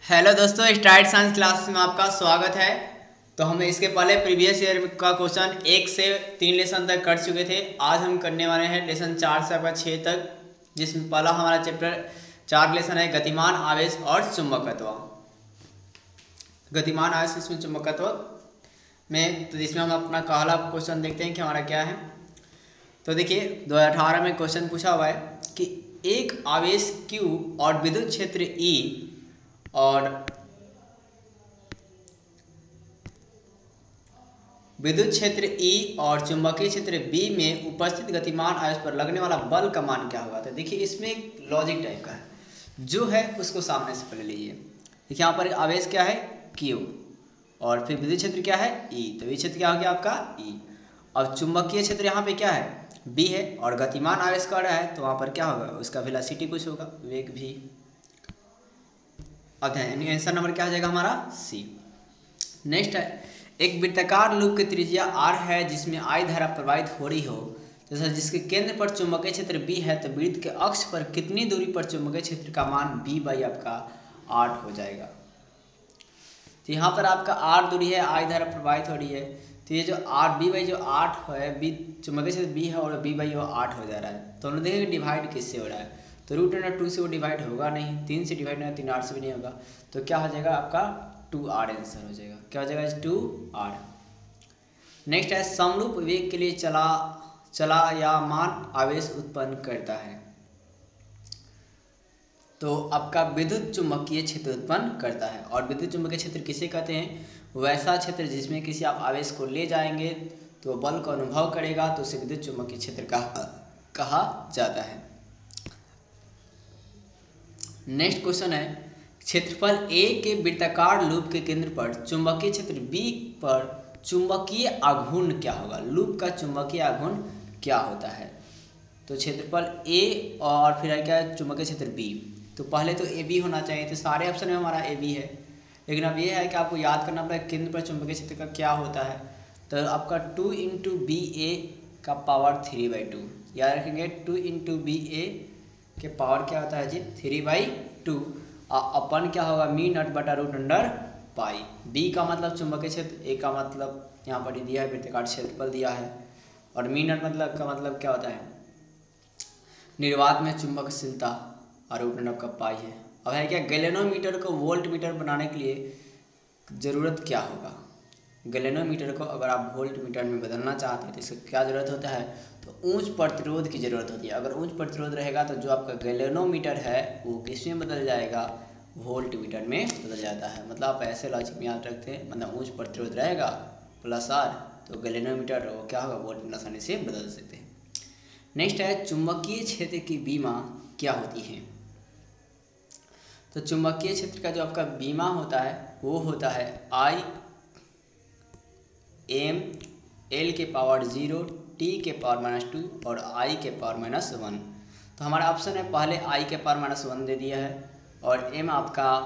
Hello दोस्तों, start science class में आपका स्वागत है। तो हम इसके पहले प्रीवियस ईयर का क्वेश्चन 1 से 3 लेसन तक कर चुके थे। आज हम करने वाले हैं लेसन 4 से आपका 6 तक, जिसमें पहला हमारा चैप्टर 4 लेसन है गतिमान आवेश और चुंबकत्व। गतिमान आवेश इसमें चुंबकत्व में, तो इसमें हम अपना पहला क्वेश्चन देखते हैं कि हमारा क्या है। तो देखिए 2018 में क्वेश्चन पूछा हुआ है कि एक आवेश Q और विद्युत क्षेत्र E और विद्युत क्षेत्र E और चुंबकीय क्षेत्र B में उपस्थित गतिमान आवेश पर लगने वाला बल का मान क्या होगा। तो देखिए इसमें एक लॉजिक टाइप का है जो है, उसको सामने से पहले लीजिए। देखिए यहाँ पर आवेश क्या है Q और फिर विद्युत क्षेत्र क्या है E, तो विद्युत क्षेत्र क्या हो गया आपका E। अब चुंबकीय क्षेत्र यहाँ पे क्या है B है और गतिमान आवेश कर रहा है, तो वहाँ पर क्या होगा उसका वेलोसिटी कुछ होगा, वेग भी। अब आंसर नंबर क्या आ जाएगा हमारा सी। नेक्स्ट है एक वृत्ताकार लूप की त्रिज्या r है जिसमें I धारा प्रवाहित हो रही हो, जैसा जिसके केंद्र पर चुंबकीय क्षेत्र B है, तो वृत्त के अक्ष पर कितनी दूरी पर चुंबकीय क्षेत्र का मान B बाई आपका 8 हो जाएगा। तो यहाँ पर आपका r दूरी है, I धारा प्रवाहित हो रही है, तो ये जो r B बाई जो 8 है, B चुंबकीय क्षेत्र B है और B बाई वो 8 हो जा रहा है। तो हम लोग देखेंगे डिवाइड किससे हो रहा है, तो √2 से वो डिवाइड होगा नहीं, 3 से डिवाइड नहीं, 3 8 से भी नहीं होगा, तो क्या हो जाएगा आपका 2r आंसर हो जाएगा। क्या हो जाएगा 2r। नेक्स्ट है समरूप वेग के लिए चलायमान आवेश उत्पन्न करता है, तो आपका विद्युत चुंबकीय क्षेत्र उत्पन्न करता है। और विद्युत चुंबकीय क्षेत्र किसे कहते हैं, वैसा क्षेत्र जिसमें किसी आप आवेश को ले जाएंगे तो बल को अनुभव करेगा, तो उसे विद्युत चुंबकीय क्षेत्र कहा जाता है। नेक्स्ट क्वेश्चन है क्षेत्रफल A के वृत्ताकार लूप के केंद्र पर चुंबकीय क्षेत्र B पर चुंबकीय आघूर्ण क्या होगा। लूप का चुंबकीय आघूर्ण क्या होता है, तो क्षेत्रफल A और फिर क्या है चुंबकीय क्षेत्र B, तो पहले तो AB होना चाहिए, तो सारे ऑप्शन में हमारा AB है। लेकिन अब ये है कि आपको याद करना पड़ेगा केंद्र पर चुंबकीय क्षेत्र का क्या होता है, तो आपका 2 × BA का पावर 3/2 याद रखेंगे। 2 × BA के पावर क्या होता है जी 3/2, अपन क्या होगा मी नॉट बटा √पाई। बी का मतलब चुंबकीय क्षेत्र, ए का मतलब यहाँ पर दिया है वृत्ताकार क्षेत्रफल दिया है, और मी नॉट मतलब का मतलब क्या होता है निर्वात में चुंबकशीलता, और √2 का पाई है। अब है क्या गैलेनोमीटर को वोल्ट मीटर बनाने के लिए ज़रूरत क्या होगा। गैलेनोमीटर को अगर आप वोल्ट मीटर में बदलना चाहते हैं तो इसका क्या ज़रूरत होता है, तो उच्च प्रतिरोध की ज़रूरत होती है। अगर उच्च प्रतिरोध रहेगा तो जो आपका गैलेनोमीटर है वो किस में बदल जाएगा, वोल्ट मीटर में बदल जाता है। मतलब आप ऐसे लॉजिक में याद रखते हैं, मतलब उच्च प्रतिरोध रहेगा प्लस R, तो गैलेनोमीटर वो क्या होगा वोल्ट में आसानी से बदल सकते हैं। नेक्स्ट है चुंबकीय क्षेत्र की बीमा क्या होती है, तो चुंबकीय क्षेत्र का जो आपका बीमा होता है वो होता है I m L के पावर 0 T के पावर -2 और I के पावर -1। तो हमारा ऑप्शन है पहले I के पावर -1 दे दिया है और M आपका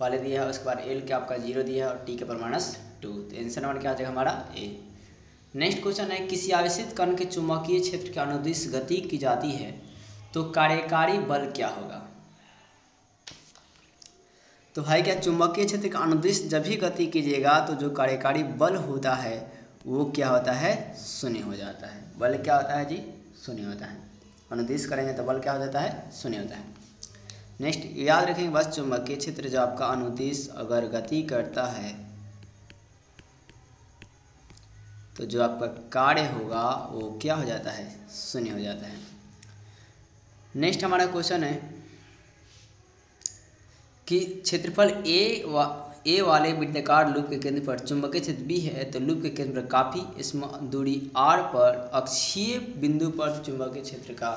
पहले दिया है, उसके बाद L के आपका 0 दिया है और T के पावर -2, तो आंसर नंबर क्या आ जाएगा हमारा A। नेक्स्ट क्वेश्चन है किसी आवेशित कण के चुंबकीय क्षेत्र के अनुदिश गति की जाती है तो कार्यकारी बल क्या होगा। तो है क्या चुंबकीय क्षेत्र का अनुदिश जब भी गति कीजिएगा तो जो कार्यकारी बल होता है वो क्या होता है शून्य हो जाता है। बल क्या होता है जी शून्य होता है, अनुदिश करेंगे तो बल क्या हो जाता है शून्य होता है। नेक्स्ट याद रखेंगे बस चुंबकीय क्षेत्र जो आपका अनुदिश अगर गति करता है तो जो आपका कार्य होगा वो क्या हो जाता है शून्य हो जाता है। नेक्स्ट हमारा क्वेश्चन है कि क्षेत्रफल ए वाले वृत्ताकार लूप के केंद्र पर चुंबकीय क्षेत्र B है, तो लूप के केंद्र पर काफ़ी दूरी R पर अक्षीय बिंदु पर चुंबकीय क्षेत्र का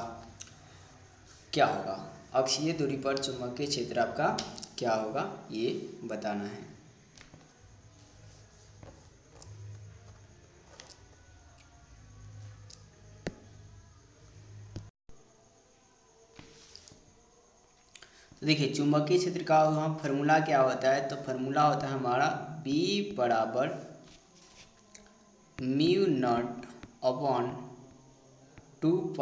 क्या होगा। अक्षीय दूरी पर चुंबकीय क्षेत्र आपका क्या होगा ये बताना है। तो देखिए चुंबकीय क्षेत्र का वहाँ फार्मूला क्या होता है, तो फार्मूला होता है हमारा B बराबर μ0/2π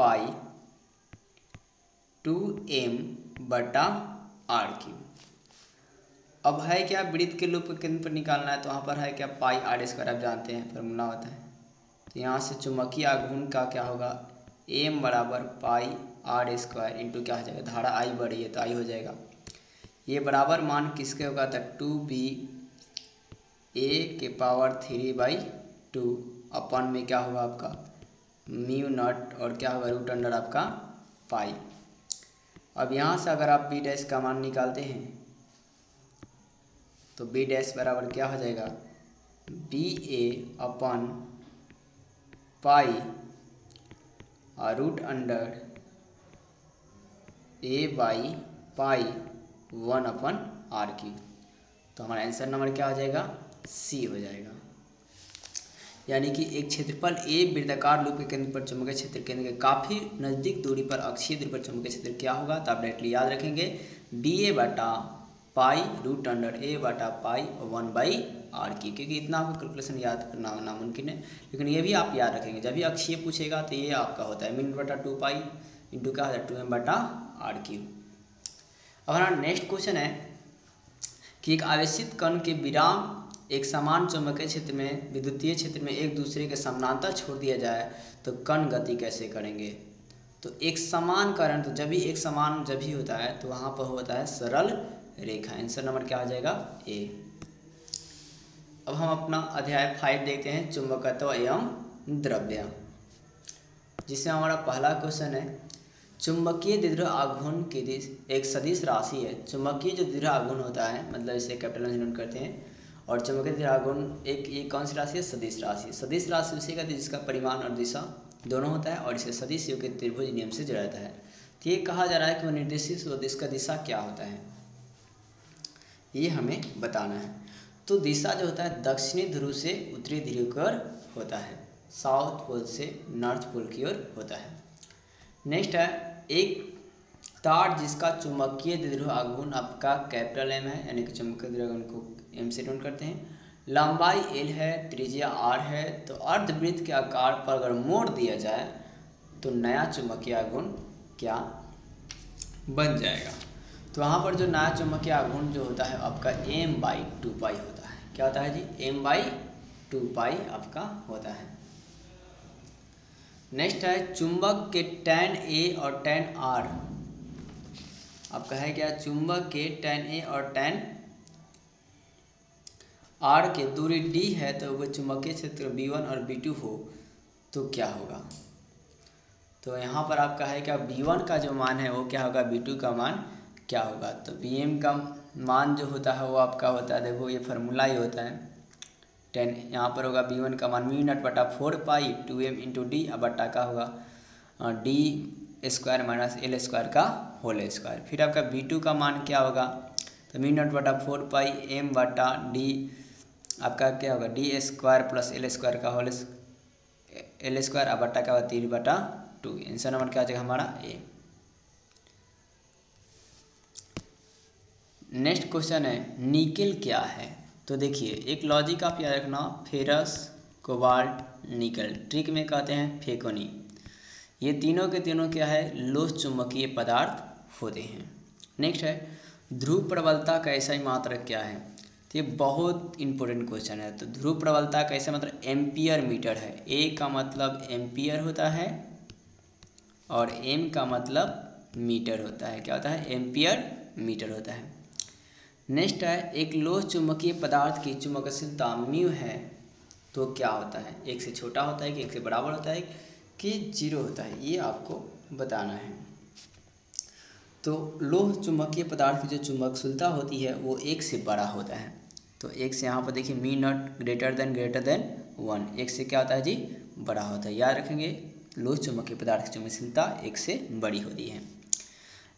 2m/r3। अब है क्या, वृत्त के लूप के केंद्र पर निकालना है, तो वहाँ पर है क्या पाई आर स्क्वायर, आप जानते हैं फॉर्मूला होता है। तो यहाँ से चुंबकीय आघूर्ण का क्या होगा, एम बराबर पाई आर स्क्वायर इंटू क्या हो जाएगा, धारा आई बढ़ी है तो आई हो जाएगा। ये बराबर मान किसके होगा, तो 2b a के पावर 3/2 अपन में क्या होगा आपका म्यू नॉट और क्या होगा रूट अंडर आपका पाई। अब यहाँ से अगर आप b डैश का मान निकालते हैं तो b डैश बराबर क्या हो जाएगा, बी ए अपन पाई और root under a by pi 1/r3। तो हमारा आंसर नंबर क्या हो जाएगा, सी हो जाएगा। यानी कि एक क्षेत्रफल ए वृत्ताकार लूप के केंद्र पर चुंबकीय क्षेत्र केंद्र के काफ़ी नज़दीक दूरी पर अक्षीय दूरी पर चुंबकीय क्षेत्र क्या होगा, तो आप डायरेक्टली याद रखेंगे बी ए बटा पाई रूट अंडर ए बटा पाई 1/r की, क्योंकि इतना आपको कैलकुलेशन याद करना नामुमकिन है, लेकिन ये भी आप याद रखेंगे। जब भी अक्षीय पूछेगा तो ये आपका होता है मिनट बटा 2 पाई इंटू क्या होता है 2m/r3। अब हमारा नेक्स्ट क्वेश्चन है कि एक आवेशित कण के विराम एक समान चुंबकीय क्षेत्र में विद्युतीय क्षेत्र में एक दूसरे के समानांतर छोड़ दिया जाए तो कण गति कैसे करेंगे। तो एक समान करण, तो जब भी एक समान जब भी होता है तो वहाँ पर होता है सरल रेखा। आंसर नंबर क्या आ जाएगा, ए। अब हम अपना अध्याय 5 देखते हैं, चुंबकत्व एवं द्रव्य, जिसमें हमारा पहला क्वेश्चन है चुंबकीय द्विध्रुव आघूर्ण की एक सदिश राशि है। चुंबकीय जो द्विध्रुव आघूर्ण होता है, मतलब इसे कैपिटल में नोट करते हैं, और चुंबकीय द्विध्रुव आघूर्ण एक ये कौन सी राशि है, सदिश राशि। सदिश राशि उसे कहते हैं जिसका परिमाण और दिशा दोनों होता है और इसे सदिश योग के त्रिभुज नियम से जोड़ा जाता है। तो ये कहा जा रहा है कि वो निर्देशित और इसका दिशा क्या होता है, ये हमें बताना है। तो दिशा जो होता है दक्षिणी ध्रुव से उत्तरी ध्रुव की ओर होता है, साउथ पोल से नॉर्थ पोल की ओर होता है। नेक्स्ट है एक तार जिसका चुंबकीय द्विध्रुव आघूर्ण आपका कैपिटल एम है, यानी कि चुंबकीय द्विध्रुव आघूर्ण को एम से नोट करते हैं, लंबाई एल है, त्रिज्या आर है। तो अर्धवृत्त के आकार पर अगर मोड़ दिया जाए तो नया चुंबकीय आघूर्ण क्या बन जाएगा। तो वहाँ पर जो नया चुंबकीय आघूर्ण जो होता है आपका m/2 पाई होता है। क्या होता है जी, m/2 पाई आपका होता है। नेक्स्ट है चुंबक के tan A और tan R, आपका है क्या, चुंबक के tan A और tan R के दूरी d है, तो वो चुंबकीय क्षेत्र B1 और B2 हो तो क्या होगा। तो यहाँ पर आपका है क्या, B1 का जो मान है वो क्या होगा, B2 का मान क्या होगा। तो Bm का मान जो होता है वो आपका होता है, देखो ये फार्मूला ही होता है 10, यहाँ पर होगा B1 का मान म्यू नॉट बटा 4 पाई 2m इंटू डी, अब बटा का होगा d square minus L square का होल स्क्वायर। फिर आपका B2 का मान क्या होगा, तो म्यू नॉट बटा 4 पाई m बटा डी, आपका क्या होगा D square plus L square का होल एल स्क्वायर, अब बटा का होगा 3/2। आंसर नंबर क्या आ जाएगा हमारा, ए। नेक्स्ट क्वेश्चन है निकेल क्या है। तो देखिए एक लॉजिक आप याद रखना, फेरस कोबाल्ट निकल, ट्रिक में कहते हैं फेकोनी, ये तीनों के तीनों क्या है, लोह चुंबकीय पदार्थ होते हैं। नेक्स्ट है ध्रुव प्रबलता का ऐसा ही मात्रक क्या है। तो ये बहुत इंपॉर्टेंट क्वेश्चन है। तो ध्रुव प्रबलता का ऐसा मतलब एम्पियर मीटर है, ए का मतलब एम्पियर होता है और एम का मतलब मीटर होता है। क्या होता है, एम्पियर मीटर होता है। नेक्स्ट है एक लोह चुंबकीय पदार्थ की चुंबकशीलता म्यू है तो क्या होता है, एक से छोटा होता है कि एक से बराबर होता है कि 0 होता है, ये आपको बताना है। तो लोह चुंबकीय पदार्थ की जो चुंबकशीलता होती है वो 1 से बड़ा होता है। तो 1 से यहाँ पर देखिए म्यू नॉट ग्रेटर देन 1, 1 से क्या होता है जी, बड़ा होता है। याद रखेंगे लोह चुंबकीय पदार्थ की चुंबकशीलता 1 से बड़ी होती है।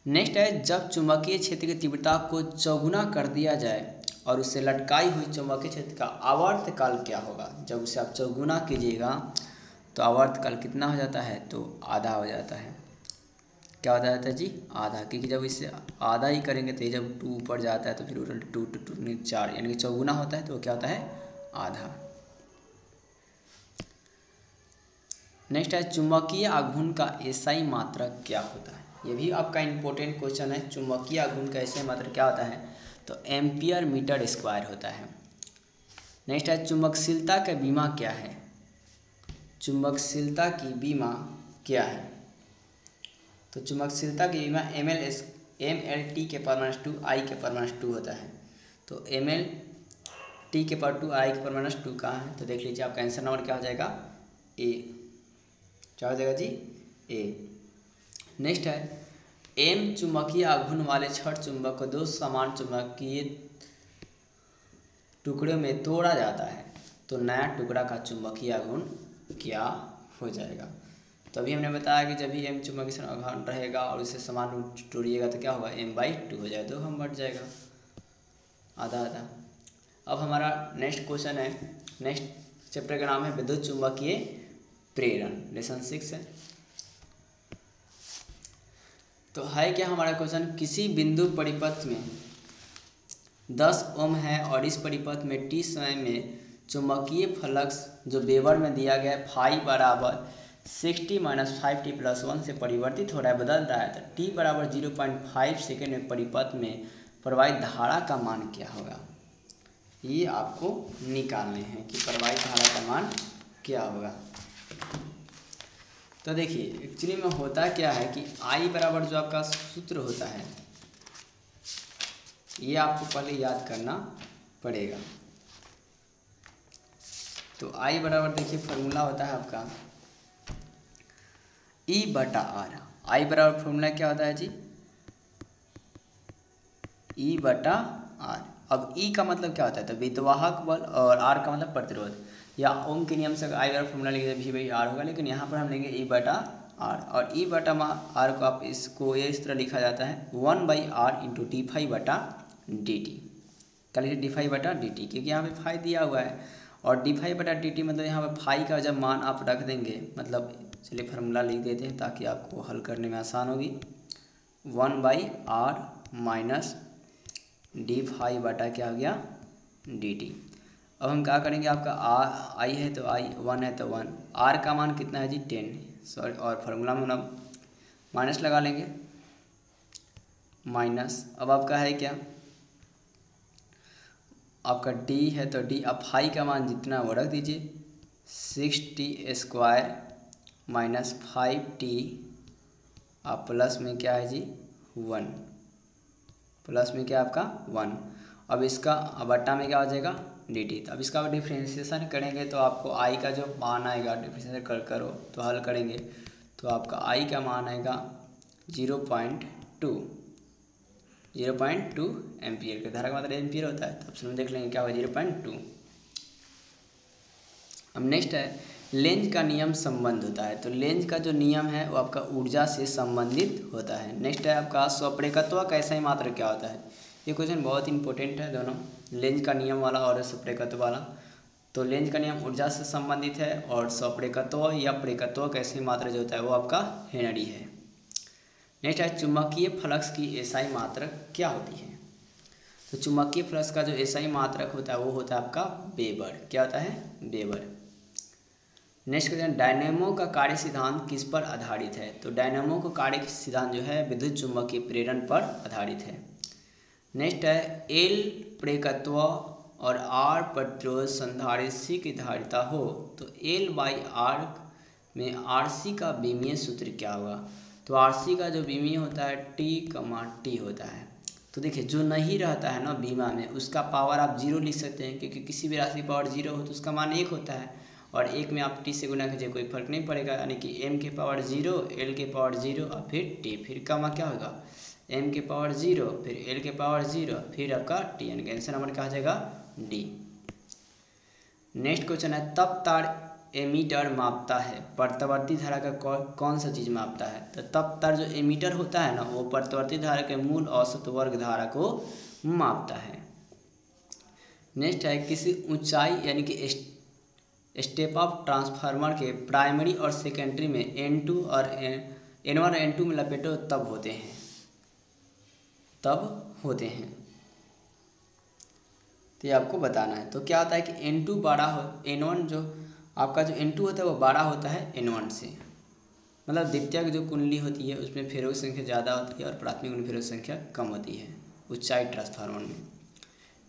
नेक्स्ट है जब चुंबकीय क्षेत्र की तीव्रता को चौगुना कर दिया जाए और उससे लटकाई हुई चुंबकीय क्षेत्र का आवर्तकाल क्या होगा। जब उसे आप चौगुना कीजिएगा तो आवर्तकाल कितना हो जाता है, तो आधा हो जाता है। क्या हो जाता है जी, आधा, क्योंकि जब इससे आधा ही करेंगे तो जब 2 ऊपर जाता है तो फिर 2 2 4 यानी कि चौगुना होता है तो क्या होता है, आधा। नेक्स्ट है चुंबकीय आघूर्ण का एसआई मात्रक क्या होता है। ये भी आपका इम्पोर्टेंट क्वेश्चन है, चुंबकीय आघूर्ण का एसआई मात्रक क्या होता है। तो एम्पियर मीटर स्क्वायर होता है। नेक्स्ट है चुंबकशीलता का बीमा क्या है। चुंबकशीलता की बीमा क्या है। तो चुंबकशीलता की बीमा MLT के पावर -2 I के पावर -2 होता है। तो MLT के पावर 2 I के पावर -2 कहाँ है, तो देख लीजिए आपका आंसर नंबर क्या हो जाएगा, ए। क्या हो जाएगा जी, ए। नेक्स्ट है एम चुंबकीय आघूर्ण वाले छड़ चुंबक को 2 समान चुंबकीय टुकड़ों में तोड़ा जाता है तो नया टुकड़ा का चुंबकीय आघूर्ण क्या हो जाएगा। तो अभी हमने बताया कि जब भी एम चुंबकीय आघूर्ण रहेगा और उसे समान रूप तोड़िएगा तो क्या होगा, m/2 हो जाएगा, 2 हम बढ़ जाएगा, आधा आधा। अब हमारा नेक्स्ट क्वेश्चन है, नेक्स्ट चैप्टर का नाम है विद्युत चुंबकीय प्रेरण, लेसन 6 है। तो है क्या हमारा क्वेश्चन, किसी बिंदु परिपथ में 10 ओम है और इस परिपथ में t समय में चुंबकीय फ्लक्स जो वेबर में दिया गया है फाई बराबर 60 - 5t + 1 से परिवर्तित हो रहा है, बदल रहा है, तो t बराबर 0.5 सेकेंड में परिपथ में प्रवाहित धारा का मान क्या होगा। ये आपको निकालने हैं कि प्रवाहित धारा का मान क्या होगा। तो देखिए एक्चुअली में होता क्या है कि I बराबर जो आपका सूत्र होता है ये आपको पहले याद करना पड़ेगा। तो I बराबर देखिए फॉर्मूला होता है आपका E/R। I बराबर फॉर्मूला क्या होता है जी, E/R। अब E का मतलब क्या होता है, तो विद्युवाहक बल, और R का मतलब प्रतिरोध, या ओम के नियम से I बराबर फॉर्मूला लिखे V/R होगा, लेकिन यहाँ पर हम लेंगे E/R। और E/R को आप इसको इस तरह लिखा जाता है 1/R × dφ/dt। क्या लिखे, dφ/dt, क्योंकि यहाँ पे फाई दिया हुआ है, और dφ/dt मतलब यहाँ पर फाई का जब मान आप रख देंगे, मतलब चलिए फार्मूला लिख देते हैं ताकि आपको हल करने में आसान होगी। 1/R माइनस dφ/ क्या हो गया, dt। अब हम क्या करेंगे, आपका I है तो I, 1 है तो 1, R का मान कितना है जी 10, सॉरी, और फार्मूला में हम माइनस लगा लेंगे, माइनस। अब आपका है क्या, आपका D है तो D, अब फाई का मान जितना वो रख दीजिए, 6t² माइनस 5t, आप प्लस में क्या है जी 1, प्लस में क्या आपका 1। अब इसका बट्टा में क्या हो जाएगा dt। तो अब इसका डिफ्रेंशिएशन करेंगे तो आपको I का जो मान आएगा, डिफ्रेंशिएशन करो तो हल करेंगे तो आपका I का मान आएगा 0.2 एम्पियर के, धारा का मतलब एम्पियर होता है, तो ऑप्शन में देख लेंगे क्या होगा 0.2। अब नेक्स्ट है लेंज का नियम संबंध होता है। तो लेंज का जो नियम है वो आपका ऊर्जा से संबंधित होता है। नेक्स्ट है आपका स्वप्रेरकत्व का ऐसा ही मात्र क्या होता है। ये क्वेश्चन बहुत इंपॉर्टेंट है दोनों, लेंज का नियम वाला और स्वप्रेरकत्व वाला। तो लेंज का नियम ऊर्जा से संबंधित है और स्वप्रेरकत्व या प्रेरकत्व का ऐसा ही मात्र जो होता है वो आपका हेनरी है। नेक्स्ट है चुंबकीय फ्लक्स की एसआई मात्रक क्या होती है। तो चुंबकीय फ्लक्स का जो एसआई मात्रक होता है वो होता है आपका वेबर। क्या होता है, वेबर। नेक्स्ट क्वेश्चन, डायनेमो का कार्य सिद्धांत किस पर आधारित है। तो डायनेमो का कार्य सिद्धांत जो है विद्युत चुंबकीय प्रेरण पर आधारित है। नेक्स्ट है L प्रेरकत्व और R प्रतिरोध संधारित्र की धारिता हो तो L/R में RC का विमीय सूत्र क्या होगा। तो RC का जो विमीय होता है T, होता है। तो देखिए जो नहीं रहता है ना बीमा में उसका पावर आप 0 लिख सकते हैं, क्योंकि किसी भी राशि की पावर 0 हो तो उसका मान 1 होता है, और 1 में आप T से गुना कीजिए कोई फर्क नहीं पड़ेगा, यानी कि M के पावर 0, L के पावर 0 और फिर T, फिर का मान क्या होगा M के पावर 0 फिर L के पावर 0 फिर आपका T, यानी कि आंसर नंबर क्या हो जाएगा D। नेक्स्ट क्वेश्चन है तप तार एमीटर मापता है प्रत्यावर्ती धारा का कौन सा चीज़ मापता है। तो तप तार जो एमीटर होता है ना वो प्रत्यावर्ती धारा के मूल औसत वर्ग धारा को मापता है। नेक्स्ट है किसी ऊंचाई यानी कि स्टेप अप ट्रांसफार्मर के प्राइमरी और सेकेंडरी में N2 और N1 और N2 में लपेटो तब होते हैं। तो ये आपको बताना है। तो क्या होता है कि N2 बड़ा हो, N1 जो आपका जो N2 होता है वो बड़ा होता है N1 से, मतलब द्वितीयक जो कुंडली होती है उसमें फेरों की संख्या ज़्यादा होती है और प्राथमिक में फेरों की संख्या कम होती है ऊंचाई ट्रांसफार्मर में।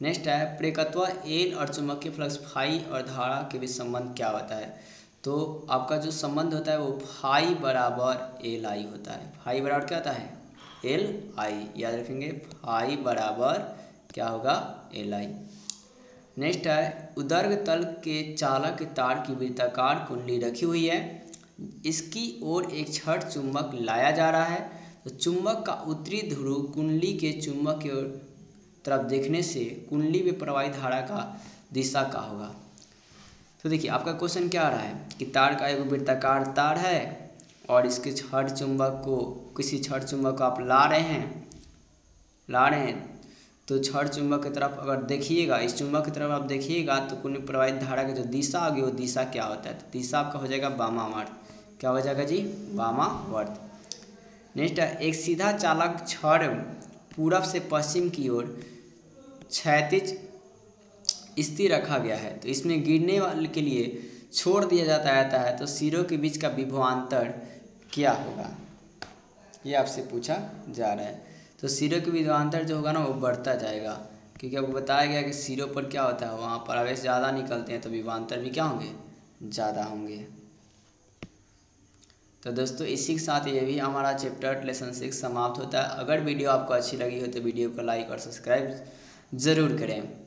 नेक्स्ट है प्रेरकत्व एल और चुंबकीय फ्लक्स फाई और धारा के बीच संबंध क्या होता है। तो आपका जो संबंध होता है वो फाई बराबर एल आई होता है। फाई बराबर क्या होता है, एल आई, याद रखेंगे फाई बराबर क्या होगा, एल आई। नेक्स्ट है उदर्ग तल के चालक तार की वृत्ताकार कुंडली रखी हुई है, इसकी ओर एक छड़ चुंबक लाया जा रहा है, तो चुंबक का उत्तरी ध्रुव कुंडली के चुंबक की ओर तरफ देखने से कुंडली में प्रवाहित धारा का दिशा का होगा। तो देखिए आपका क्वेश्चन क्या आ रहा है कि तार का एक वृत्ताकार तार है और इसके छड़ चुंबक को, किसी छड़ चुंबक को आप ला रहे हैं, तो छड़ चुंबक की तरफ अगर देखिएगा, इस चुंबक की तरफ आप देखिएगा तो कुंडली में प्रवाहित धारा की जो दिशा होगी वो दिशा क्या होता है, तो दिशा आपका हो जाएगा वामावर्त। क्या हो जाएगा जी, वामावर्त। नेक्स्ट है एक सीधा चालक छड़ पूरब से पश्चिम की ओर क्षैतिज स्थिर रखा गया है, तो इसमें गिरने वाले के लिए छोड़ दिया जाता है, तो सिरों के बीच का विभवांतर क्या होगा, ये आपसे पूछा जा रहा है। तो सिरों के विभवांतर जो होगा ना वो बढ़ता जाएगा, क्योंकि आपको बताया गया कि सिरों पर क्या होता है, वहाँ पर आवेश ज़्यादा निकलते हैं तो विभवांतर भी क्या होंगे, ज़्यादा होंगे। तो दोस्तों इसी के साथ ये भी हमारा चैप्टर लेसन 6 समाप्त होता है। अगर वीडियो आपको अच्छी लगी हो तो वीडियो को लाइक और सब्सक्राइब ज़रूर करें।